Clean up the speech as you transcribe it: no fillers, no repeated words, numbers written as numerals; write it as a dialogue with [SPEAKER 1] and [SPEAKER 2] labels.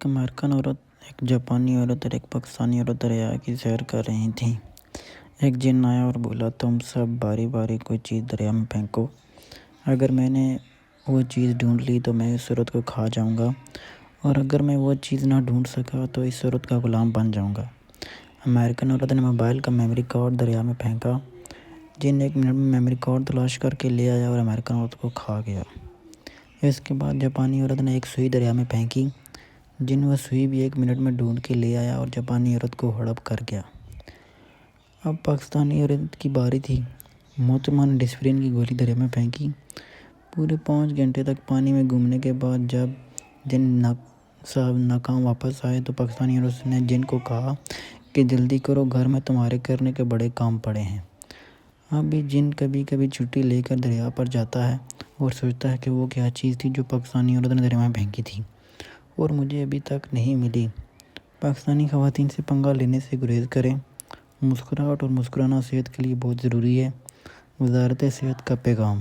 [SPEAKER 1] ایک امریکن عورت، ایک جاپانی عورت اور ایک پاکستانی عورت دریا کی سیر کر رہی تھیں۔ ایک جن آیا اور بولا، تم سب باری باری کوئی چیز دریا میں پھینکو، اگر میں نے وہ چیز ڈھونڈ لی تو میں اس عورت کو کھا جاؤں گا، اور اگر میں وہ چیز نہ ڈھونڈ سکا تو اس عورت کا غلام بن جاؤں گا۔ امریکن عورت نے موبائل کا میموری کارڈ دریا میں پھینکا۔ جن 1 منٹ میں میموری کارڈ تلاش کر کے لے آیا اور امریکن عورت کو کھا گیا۔ اس کے بعد جاپانی عورت نے ایک سوئی دریا میں پھینکی۔ جن وہ سوئی بھی 1 منٹ میں ڈھونڈ کے لے آیا اور جاپانی عورت کو ہڑپ کر گیا۔ اب پاکستانی عورت کی باری تھی۔ محترمہ نے ڈسپرین کی گولی دریا میں پھینکی۔ پورے 5 گھنٹے تک پانی میں گھومنے کے بعد جب جن صاحب ناکام واپس آئے تو پاکستانی عورت نے جن کو کہا کہ جلدی کرو، گھر میں تمہارے کرنے کے بڑے کام پڑے ہیں۔ اب بھی جن کبھی کبھی چھٹی لے کر دریا پر جاتا ہے اور سوچتا ہے کہ وہ کیا چیز تھی جو پاکستانی عورت نے دریا میں پھینکی تھی اور مجھے ابھی تک نہیں ملی۔ پاکستانی خواتین سے پنگا لینے سے گریز کریں۔ مسکراہٹ اور مسکرانا صحت کے لیے بہت ضروری ہے۔ وزارت صحت کا پیغام۔